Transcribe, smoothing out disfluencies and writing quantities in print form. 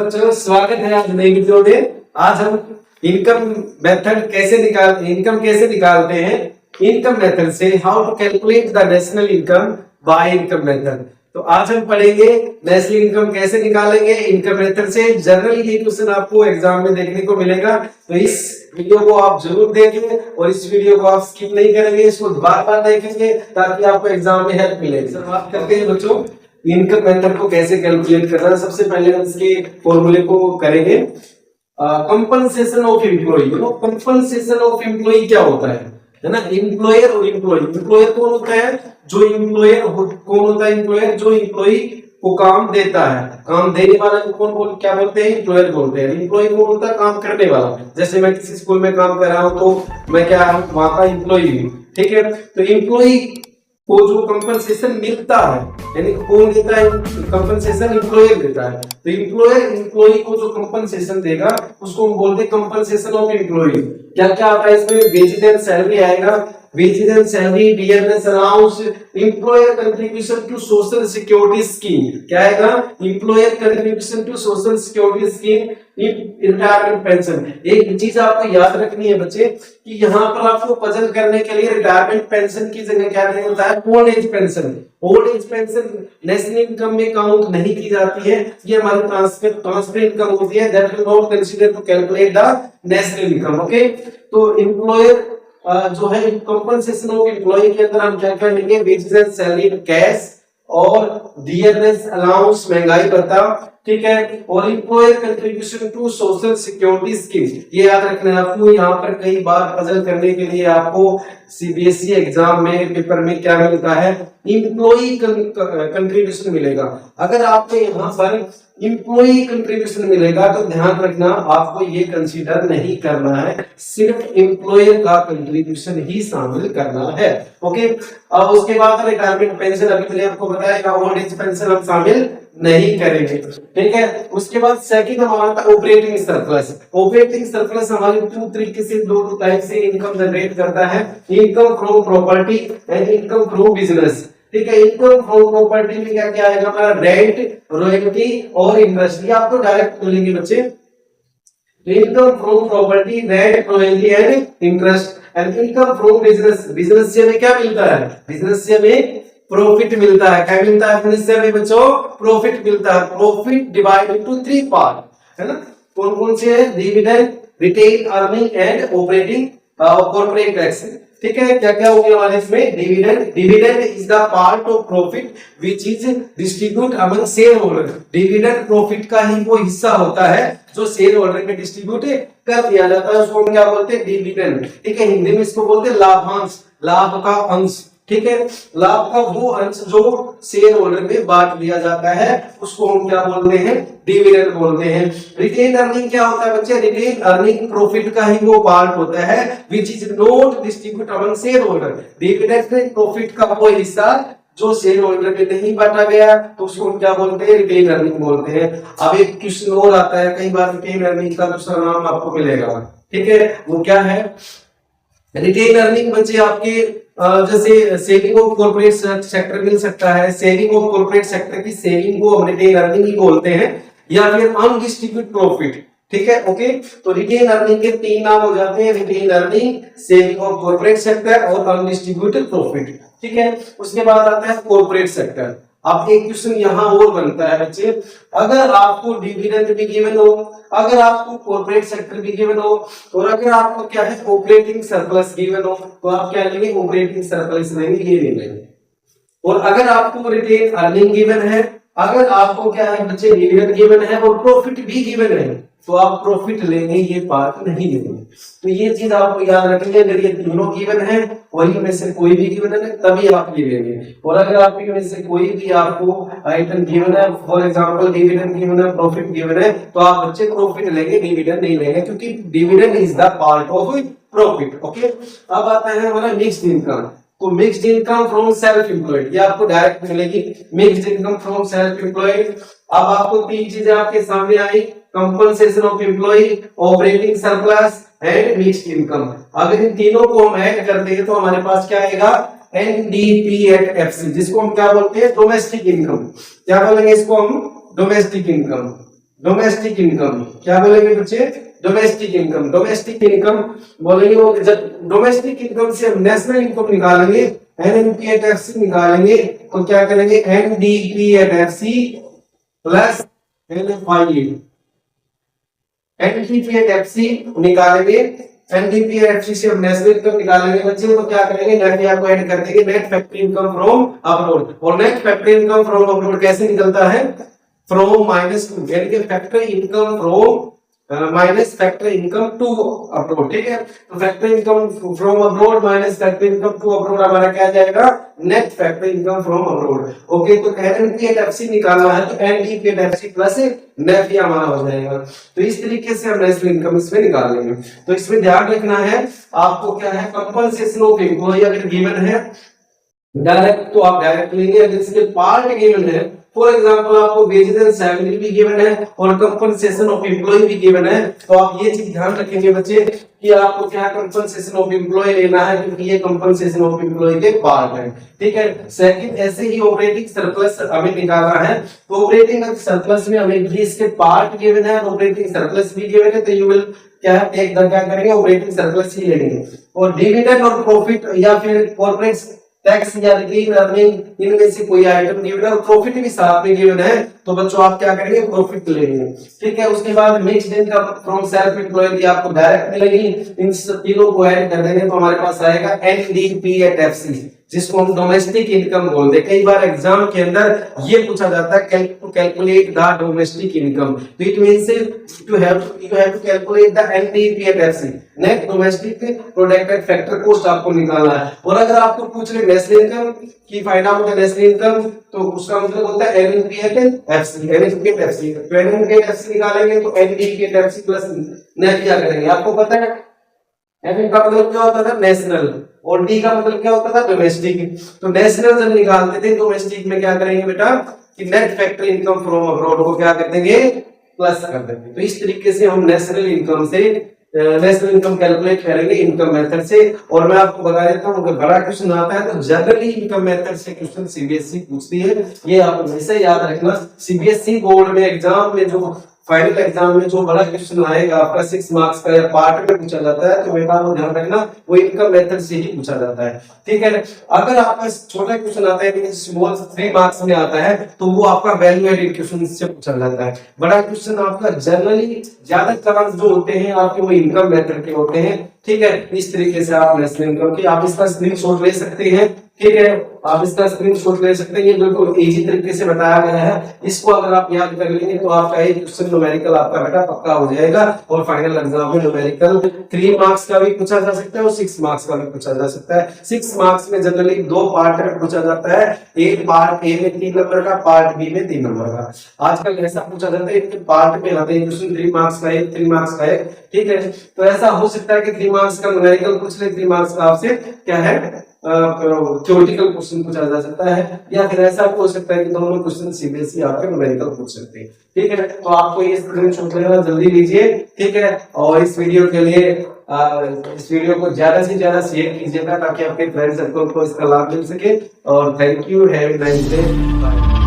बच्चों, स्वागत है आज नई वीडियो में। आज हम इनकम कैसे निकालते हैं। इनकम मेथड से how to calculate the national income by income method. तो आज हम पढ़ेंगे नेशनल इनकम कैसे निकालेंगे इनकम मेथड से। जनरली ये क्वेश्चन आपको एग्जाम में देखने को मिलेगा, तो इस वीडियो को आप जरूर देखें और इस वीडियो को आप स्किप नहीं करेंगे, इसको बार बार देखेंगे ताकि आपको एग्जाम में हेल्प मिलेगी। शुरुआत करते हैं बच्चों इनकम मेथड को कैसे कैलकुलेट करना है। सबसे पहले हम इसके फॉर्मूले को करेंगे। Compensation of employ. Compensation of employ क्या होता है ना। एम्प्लॉयर और एम्प्लॉयर कौन होता है? जो एम्प्लॉयर कौन होता है? एम्प्लॉयर जो एम्प्लॉय को काम देता है। काम देने वाला को क्या बोलते हैं? एम्प्लॉयर बोलते हैं। एम्प्लॉय कौन होता है? काम करने वाला। जैसे मैं किसी स्कूल में काम कर रहा हूं तो मैं क्या हूं? वहां का एम्प्लॉय हूं। ठीक है, तो एम्प्लॉय को जो कंपनसेशन मिलता है, यानी कौन देता है? कंपनसेशन एम्प्लॉयर देता है। तो एम्प्लॉयर एम्प्लॉय को जो कंपनसेशन देगा उसको हम बोलते हैं कंपनसेशन ऑफ एम्प्लॉय। क्या क्या आता है इसमें? वेजेस एंड सैलरी आएगा, wages and salary, dearness allowance, employer contribution to social security scheme. क्या आएगा? Employer contribution to social security scheme, retirement pension. एक चीज आपको याद रखनी है बच्चे कि यहाँ पर आपको पजल करने के लिए रिटायरमेंट पेंशन की जगह क्या नहीं होता है? Old age pension. Old age pension national income में काउंट नहीं की जाती है। ये हमारी ट्रांसफर इनकम होती है, that will not consider to calculate the national income. Okay, तो एम्प्लॉयर जो है कंपनसेशन ऑफ एम्प्लॉय के अंदर हम क्या करेंगे? वेजेस एंड सैलरी कैश और डियरनेस अलाउंस महंगाई भत्ता। ठीक है, और employer contribution to social security scheme. ये याद रखना है आपको। यहाँ पर कई बार पजल करने के लिए आपको सीबीएसई एग्जाम में पेपर में क्या मिलता है? एम्प्लॉय कंट्रीब्यूशन मिलेगा। अगर आपको यहाँ पर एम्प्लॉय कंट्रीब्यूशन मिलेगा तो ध्यान रखना आपको ये कंसीडर नहीं करना है, सिर्फ एम्प्लॉयर का कंट्रीब्यूशन ही शामिल करना है। ओके, अब उसके बाद रिटायरमेंट पेंशन, अभी मैंने आपको बताया ओल्ड एज पेंशन हम शामिल नहीं करेंगे। ठीक है, उसके बाद सेकंड हमारा था ऑपरेटिंग सरप्लस। ऑपरेटिंग सरप्लस हमारे दो तरीके से, दो टाइप से इनकम जनरेट करता है, income from property and income from business. ठीक है, इनकम फ्रॉम प्रॉपर्टी में क्या क्या आएगा हमारा? रेंट, रॉयल्टी और इंटरेस्ट। ये आपको डायरेक्ट मिलेंगे बच्चे। Income from property, rent, royalty and interest. And income from business. Business से हमें क्या मिलता है? बिजनेस से हमें प्रॉफिट मिलता है। क्या मिलता है बिजनेस से हमें बच्चों? प्रॉफिट मिलता है। प्रॉफिट डिवाइडेड इनटू 3 पार्ट, है ना। कौन कौन से है? Dividend, retain earning and operating corporate tax. ठीक है, क्या क्या हो गया हमारे इसमें? Dividend. Dividend is the part of profit which is distribute among shareholder. Dividend profit का ही वो हिस्सा होता है जो शेयर होल्डर में डिस्ट्रीब्यूट कर दिया जाता है, उसको हम क्या बोलते हैं? डिविडेंड। ठीक है, हिंदी में इसको बोलते हैं लाभांश, लाभ का अंश। ठीक है, लाभ का वो अंश जो शेयर होल्डर में बांट दिया जाता है उसको हम क्या बोलते हैं? डिविडेंड बोलते हैं। रिटेन अर्निंग क्या होता है बच्चे? रिटेन अर्निंग प्रॉफिट का ही वो पार्ट होता है which is not distribute among shareholder. Dividend में प्रॉफिट का वो हिस्सा जो शेयर होल्डर में नहीं बांटा गया तो उसको हम क्या बोलते हैं? रिटेन अर्निंग बोलते हैं। अब एक क्वेश्चन और आता है, कई बार रिटेन अर्निंग का दूसरा नाम आपको मिलेगा। ठीक है, वो क्या है? रिटेन अर्निंग बच्चे आपके जैसे सेविंग ऑफ कॉर्पोरेट सेक्टर मिल सकता है। सेविंग ऑफ कॉर्पोरेट सेक्टर की सेविंग को हम रिटेन अर्निंग ही बोलते हैं, या फिर अनडिस्ट्रीब्यूट प्रॉफिट। ठीक है, ओके, तो रिटेन अर्निंग के 3 नाम हो जाते हैं: retain earning, saving of corporate sector और अनडिस्ट्रीब्यूटेड प्रॉफिट। ठीक है, उसके बाद आता है कॉर्पोरेट सेक्टर। अब एक क्वेश्चन यहाँ और बनता है बच्चे, अगर आपको डिविडेंड भी गिवन हो, अगर आपको कॉर्पोरेट सेक्टर भी गिवन हो, और अगर आपको क्या है? ऑपरेटिंग सरप्लस गिवन हो, तो आप क्या लेंगे? ऑपरेटिंग सरप्लस लेंगे, ये लेंगे। और अगर आपको रिटेन अर्निंग गिवन है, अगर आपको क्या है बच्चे? डिविडेंड गिवन है और प्रॉफिट भी गिवन है, तो आप प्रॉफिट लेंगे, ये पार्ट नहीं लेंगे। तो ये चीज आपको याद रखेंगे। अगर ये तीनों गिवन है, वही में से कोई भी गिवन है तभी आप ये लेंगे। और अगर आपके में से कोई भी आपको आइटम गिवन है, फॉर एग्जांपल डिविडेंड गिवन है, प्रॉफिट गिवन है, तो आप बच्चे प्रॉफिट लेंगे, डिविडेंड नहीं लेंगे, क्योंकि dividend is the part of profit. Okay, अब आता है हमारा मिक्स्ड इनकम। तो mixed income from self employed, ये आपको डायरेक्ट मिलेगी। Mixed income from self employed. अब आपको 3 चीजें आपके सामने आई: compensation of employ, operating surplus and mixed income. अगर इन तीनों को हम ऐड करते हैं तो हमारे पास क्या आएगा? NDPFC, जिसको हम क्या बोलते हैं? Domestic income. क्या बोलेंगे इसको हम? Domestic income. डोमेस्टिक इनकम क्या बोलेंगे बच्चे? Domestic income. डोमेस्टिक इनकम बोलेंगे वो जब डोमेस्टिक इनकम से हम नेशनल इनकम निकालेंगे, एनपीएफसी निकालेंगे, तो क्या करेंगे? NDPFC plus NFI. एनडीपीएफसी निकालेंगे, एनडीपीएफसी से हम नेशनल इनकम निकालेंगे बच्चे, तो क्या करेंगे? नेट को ऐड कर देंगे, net factory income from abroad. और net factory income from abroad कैसे निकलता है? फ्रॉम माइनस टू, यानी कि factor income from minus factor income to abroad. ठीक है, तो factor income from abroad minus factor income to abroad हमारा क्या जाएगा? Net factor income from abroad. Okay, तो एनपीएफसी निकालना है तो एनडीपीएफसी प्लस नेट ये हमारा हो जाएगा। तो इस तरीके से हम नेशनल इनकम इसमें निकाल लेंगे। तो इसमें ध्यान रखना है आपको क्या है? कंपनसेशन ऑफ एम्प्लॉय अगर गिवन है डायरेक्ट तो आप डायरेक्ट लेंगे, अगर इसके पार्ट गिवन है, फॉर एग्जांपल आपको वेजेस एंड सैलरी भी गिवन है और कंपनसेशन ऑफ एम्प्लॉय भी गिवन है, तो आप ये चीज ध्यान रखेंगे बच्चे कि आपको क्या कंपनसेशन ऑफ एम्प्लॉय लेना है, क्योंकि ये कंपनसेशन ऑफ एम्प्लॉय के पार्ट है। ठीक है, सेकंड ऐसे ही ऑपरेटिंग सरप्लस हमें निकालना है, तो ऑपरेटिंग सरप्लस में हमें भी इसके पार्ट गिवन है, ऑपरेटिंग सरप्लस भी गिवन है, तो यू विल क्या है? एक क्या करेंगे? ऑपरेटिंग सरप्लस ही लेंगे। और डिविडेंड और प्रॉफिट या फिर कॉर्पोरेट टैक्स या रिटेन अर्निंग, इनमें से कोई आइटम गिवन है और प्रॉफिट भी साथ में गिवन है, तो बच्चों आप क्या करेंगे? प्रॉफिट लेंगे। ठीक है, उसके बाद mixed income from self employed आपको डायरेक्ट मिलेगी, इन तीनों को ऐड कर देंगे तो हमारे पास आएगा एनडीपीएफसी, जिसको हम डोमेस्टिक इनकम बोलते हैं। कई बार एग्जाम के अंदर ये पूछा जाता है to calculate the domestic income, तो it means you have to calculate the NDPFC, net domestic product factor cost आपको निकालना है। और अगर आपको पूछ रहे नेशनल इनकम की find out the national income, तो उसका मतलब होता है एनपीएफसी। तो एनपीएफसी निकालेंगे तो एनपीएफसी प्लस नेट क्या करेंगे? आपको पता है एन का मतलब क्या होता था? नेशनल, और डी का मतलब क्या होता था? डोमेस्टिक। तो नेशनल जब निकालते थे, डोमेस्टिक में क्या करेंगे बेटा कि net factor income from abroad को क्या कर देंगे? प्लस कर देंगे। तो इस तरीके से हम नेशनल इनकम से नेशनल इनकम कैलकुलेट करेंगे इनकम मेथड से। और मैं आपको बता देता हूँ अगर बड़ा क्वेश्चन आता है तो जनरली इनकम मेथड से क्वेश्चन सीबीएसई पूछती है, ये आप हमेशा याद रखना। सीबीएसई बोर्ड में एग्जाम में जो फाइनल एग्जाम में जो बड़ा क्वेश्चन आएगा आपका 6 मार्क्स का या पार्ट में पूछा जाता है, तो बेटा वो ध्यान रखना वो इनकम मेथड से ही पूछा जाता है। ठीक है, अगर आपका छोटा क्वेश्चन आता है स्मॉल 3 मार्क्स में आता है तो वो आपका वैल्यू एडेड क्वेश्चन से पूछा जाता है। बड़ा क्वेश्चन आपका जनरली ज्यादा चांस जो होते हैं आपके वो इनकम मेथड के होते हैं। ठीक है, इस तरीके से आप नेशनल इनकम की आप इसका स्क्रीनशॉट ले सकते हैं। ठीक है, आप इसका स्क्रीनशॉट ले सकते हैं, ये बिल्कुल इजी तरीके से बताया गया है। इसको अगर आप याद कर लेंगे तो आपका एक क्वेश्चन न्यूमेरिकल आपका बेटा पक्का हो जाएगा। और फाइनल एग्जाम में न्यूमेरिकल 3 मार्क्स का भी पूछा जा सकता है और 6 मार्क्स का भी पूछा जा सकता है। 6 मार्क्स में जनरली 2 पार्ट में पूछा जाता है, एक पार्ट ए में 3 नंबर का, पार्ट बी में 3 नंबर का। आजकल ऐसा पूछा जाता है कि पार्ट में आते हैं क्वेश्चन 3 मार्क्स का एक, 3 मार्क्स का एक। ठीक है, तो ऐसा हो सकता है कि 3 मार्क्स का न्यूमेरिकल पूछ ले, 3 मार्क्स का आपसे क्या है थ्योरेटिकल क्वेश्चन पूछा जा सकता है, या फिर ऐसा हो सकता है कि दोनों क्वेश्चन सीबीएसई आपके न्यूमेरिकल पूछ सकते हैं। ठीक है, तो आपको ये स्क्रीनशॉट लेना जल्दी लीजिए। ठीक है, और इस वीडियो के लिए इस वीडियो को ज्यादा से ज्यादा शेयर कीजिएगा ताकि आपके फ्रेंड सर्कल को इसका लाभ मिल सके। और thank you, have a nice day, bye.